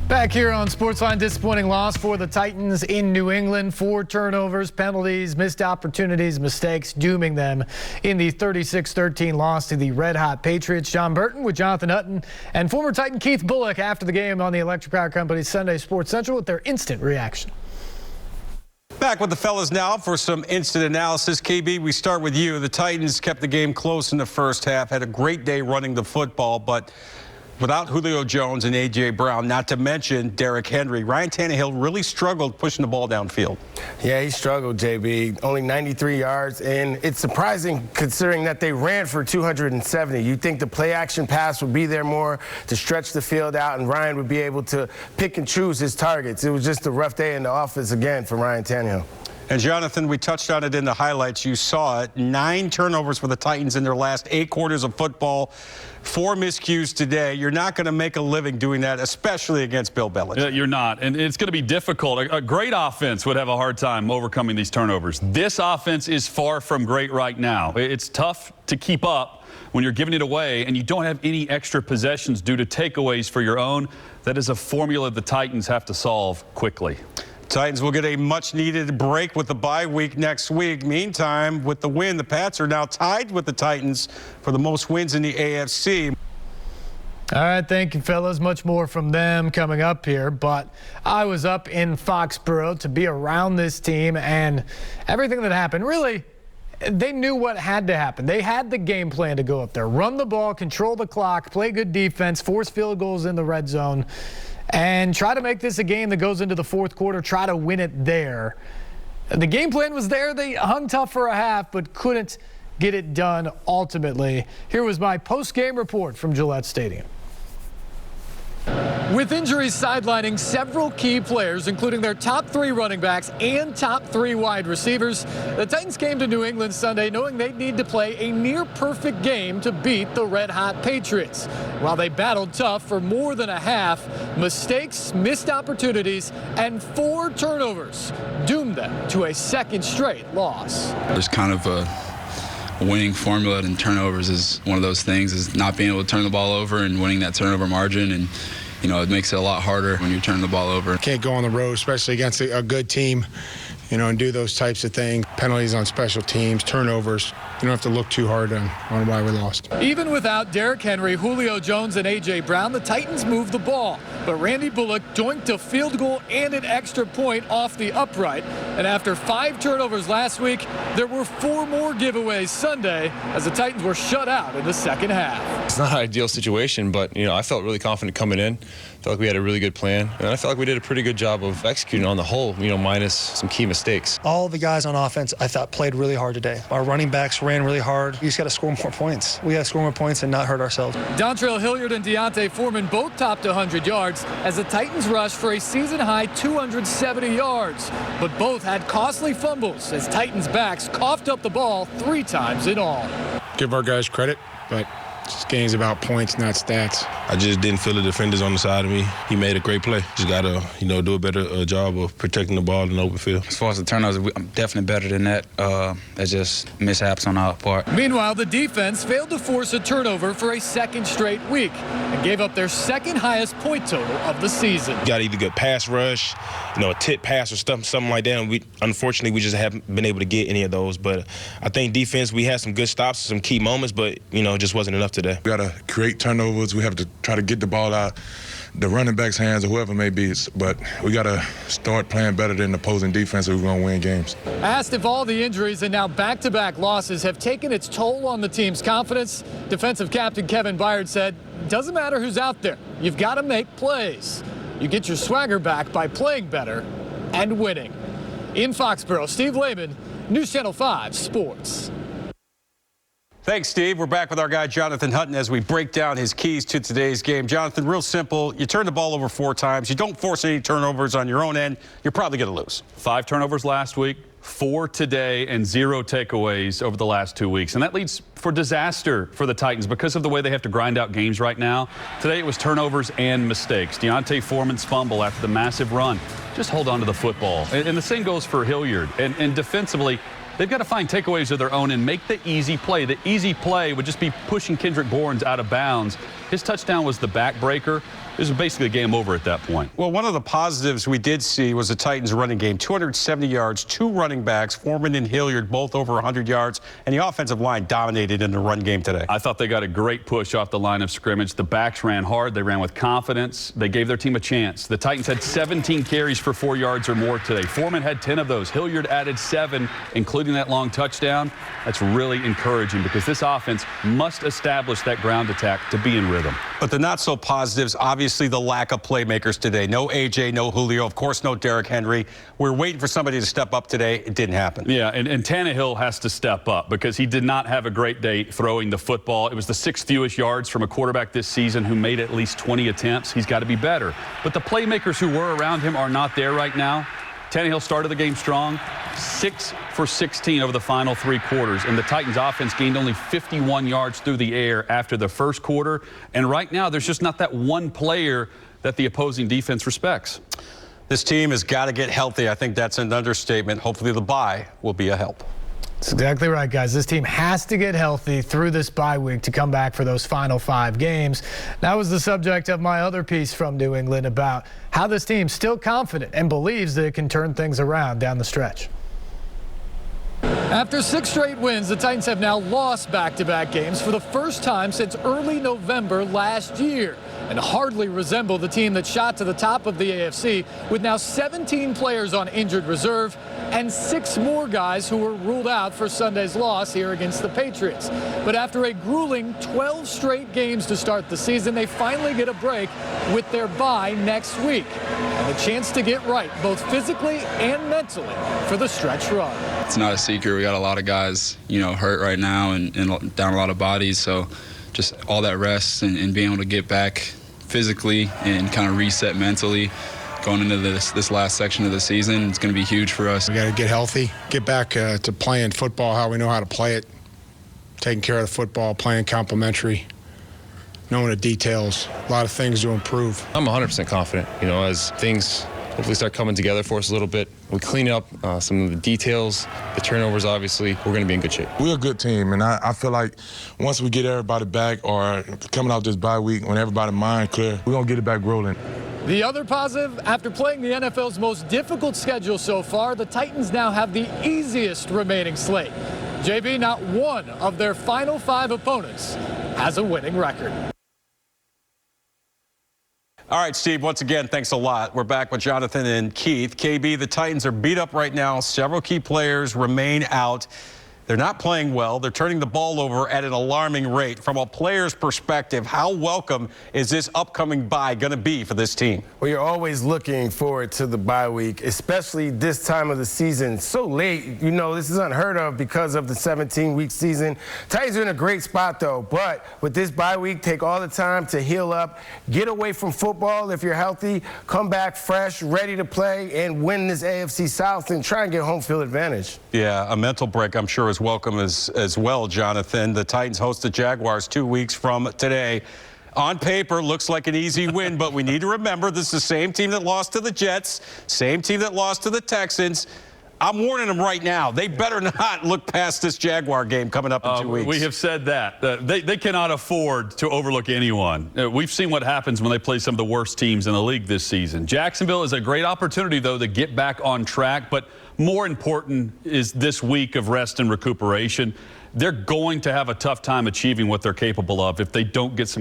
Back here on SportsLine, disappointing loss for the Titans in New England. 4 turnovers, penalties, missed opportunities, mistakes, dooming them in the 36-13 loss to the red-hot Patriots. Jon Burton with Jonathan Hutton and former Titan Keith Bullock after the game on the Electric Power Company's Sunday Sports Central with their instant reaction. Back with the fellas now for some instant analysis. KB, we start with you. The Titans kept the game close in the first half, had a great day running the football, but without Julio Jones and A.J. Brown, not to mention Derrick Henry, Ryan Tannehill really struggled pushing the ball downfield. Yeah, he struggled, JB. Only 93 yards, and it's surprising considering that they ran for 270. You'd think the play-action pass would be there more to stretch the field out, and Ryan would be able to pick and choose his targets. It was just a rough day in the office again for Ryan Tannehill. And Jonathan, we touched on it in the highlights. You saw it. 9 turnovers for the Titans in their last 8 quarters of football. 4 miscues today. You're not going to make a living doing that, especially against Bill Belichick. Yeah, you're not. And it's going to be difficult. A great offense would have a hard time overcoming these turnovers. This offense is far from great right now. It's tough to keep up when you're giving it away and you don't have any extra possessions due to takeaways for your own. That is a formula the Titans have to solve quickly. Titans will get a much-needed break with the bye week next week. Meantime, with the win, the Pats are now tied with the Titans for the most wins in the AFC. All right, thank you, fellas. Much more from them coming up here. But I was up in Foxborough to be around this team, and everything that happened, really, they knew what had to happen. They had the game plan to go up there, run the ball, control the clock, play good defense, force field goals in the red zone, and try to make this a game that goes into the fourth quarter, try to win it there. The game plan was there. They hung tough for a half, but couldn't get it done ultimately. Here was my post-game report from Gillette Stadium. With injuries sidelining several key players, including their top 3 running backs and top 3 wide receivers, the Titans came to New England Sunday knowing they'd need to play a near-perfect game to beat the red-hot Patriots. While they battled tough for more than a half, mistakes, missed opportunities, and 4 turnovers doomed them to a second straight loss. There's kind of a winning formula, and turnovers is one of those things, is not being able to turn the ball over and winning that turnover margin. And you know, it makes it a lot harder when you turn the ball over. Can't go on the road, especially against a good team, you know, and do those types of things. Penalties on special teams, turnovers. You don't have to look too hard on why we lost. Even without Derrick Henry, Julio Jones, and A.J. Brown, the Titans moved the ball. But Randy Bullock doinked a field goal and an extra point off the upright. And after 5 turnovers last week, there were 4 more giveaways Sunday as the Titans were shut out in the second half. It's not an ideal situation, but, you know, I felt really confident coming in. I felt like we had a really good plan, and I felt like we did a pretty good job of executing on the whole, you know, minus some key mistakes. All the guys on offense, I thought, played really hard today. Our running backs ran really hard. We just got to score more points. We got to score more points and not hurt ourselves. Dontrell Hilliard and Deontay Foreman both topped 100 yards as the Titans rushed for a season-high 270 yards. But both had costly fumbles as Titans backs coughed up the ball 3 times in all. Give our guys credit, but this game's about points, not stats. I just didn't feel the defenders on the side of me. He made a great play. Just got to, you know, do a better job of protecting the ball in the open field. As far as the turnovers, I'm definitely better than that. That's just mishaps on our part. Meanwhile, the defense failed to force a turnover for a second straight week and gave up their second highest point total of the season. You got to either get pass rush, you know, a tip pass or something like that. And unfortunately, we just haven't been able to get any of those. But I think defense, we had some good stops, some key moments, but, you know, just wasn't enough today. We got to create turnovers. We have to try to get the ball out the running back's hands or whoever it may be. But we got to start playing better than the opposing defense if we're going to win games. Asked if all the injuries and now back-to-back losses have taken its toll on the team's confidence, defensive captain Kevin Byard said, "Doesn't matter who's out there. You've got to make plays. You get your swagger back by playing better and winning." In Foxborough, Steve Layman, News Channel 5 Sports. Thanks, Steve. We're back with our guy, Jonathan Hutton, as we break down his keys to today's game. Jonathan, real simple. You turn the ball over 4 times. You don't force any turnovers on your own end. You're probably going to lose. 5 turnovers last week, 4 today, and 0 takeaways over the last 2 weeks. And that leads for disaster for the Titans because of the way they have to grind out games right now. Today it was turnovers and mistakes. Deontay Foreman's fumble after the massive run. Just hold on to the football. And the same goes for Hilliard. And defensively, they've got to find takeaways of their own and make the easy play. The easy play would just be pushing Kendrick Bourne out of bounds. His touchdown was the backbreaker. It was basically game over at that point. Well, one of the positives we did see was the Titans running game. 270 yards, 2 running backs, Foreman and Hilliard, both over 100 yards, and the offensive line dominated in the run game today. I thought they got a great push off the line of scrimmage. The backs ran hard. They ran with confidence. They gave their team a chance. The Titans had 17 carries for 4 yards or more today. Foreman had 10 of those. Hilliard added 7, including that long touchdown. That's really encouraging because this offense must establish that ground attack to be in rhythm. But the not so positives, obviously the lack of playmakers today. No A.J., no Julio, of course no Derrick Henry. We're waiting for somebody to step up today. It didn't happen. Yeah, and Tannehill has to step up because he did not have a great day throwing the football. It was the 6th fewest yards from a quarterback this season who made at least 20 attempts. He's got to be better. But the playmakers who were around him are not there right now. Tannehill started the game strong, 6 for 16 over the final 3 quarters, and the Titans offense gained only 51 yards through the air after the first quarter. And right now, there's just not that one player that the opposing defense respects. This team has got to get healthy. I think that's an understatement. Hopefully the bye will be a help. That's exactly right, guys. This team has to get healthy through this bye week to come back for those final 5 games. That was the subject of my other piece from New England about how this team's still confident and believes that it can turn things around down the stretch. After 6 straight wins, the Titans have now lost back-to-back games for the first time since early November last year and hardly resemble the team that shot to the top of the AFC with now 17 players on injured reserve and 6 more guys who were ruled out for Sunday's loss here against the Patriots. But after a grueling 12 straight games to start the season, they finally get a break with their bye next week and a chance to get right both physically and mentally for the stretch run. It's not a secret. We got a lot of guys, hurt right now and down a lot of bodies. So just all that rest and being able to get back physically and kind of reset mentally going into this last section of the season, it's going to be huge for us. We got to get healthy, get back to playing football how we know how to play it, taking care of the football, playing complementary, knowing the details, a lot of things to improve. I'm 100% confident, as things hopefully start coming together for us a little bit. We clean up some of the details, the turnovers, obviously. We're going to be in good shape. We're a good team, and I feel like once we get everybody back or coming out this bye week, when everybody's mind clear, we're going to get it back rolling. The other positive, after playing the NFL's most difficult schedule so far, the Titans now have the easiest remaining slate. JB, not one of their final 5 opponents has a winning record. All right, Steve, once again, thanks a lot. We're back with Jonathan and Keith. KB, the Titans are beat up right now. Several key players remain out. They're not playing well. They're turning the ball over at an alarming rate. From a player's perspective, how welcome is this upcoming bye going to be for this team? Well, you're always looking forward to the bye week, especially this time of the season. So late, this is unheard of because of the 17-week season. Titans are in a great spot, though. But with this bye week, take all the time to heal up, get away from football if you're healthy, come back fresh, ready to play, and win this AFC South and try and get home field advantage. Yeah, a mental break, I'm sure, is welcome as well, Jonathan. The Titans host the Jaguars 2 weeks from today. On paper, looks like an easy win, but we need to remember this is the same team that lost to the Jets, same team that lost to the Texans. I'm warning them right now. They better not look past this Jaguar game coming up in 2 weeks. We have said that. They cannot afford to overlook anyone. We've seen what happens when they play some of the worst teams in the league this season. Jacksonville is a great opportunity, though, to get back on track. But more important is this week of rest and recuperation. They're going to have a tough time achieving what they're capable of if they don't get some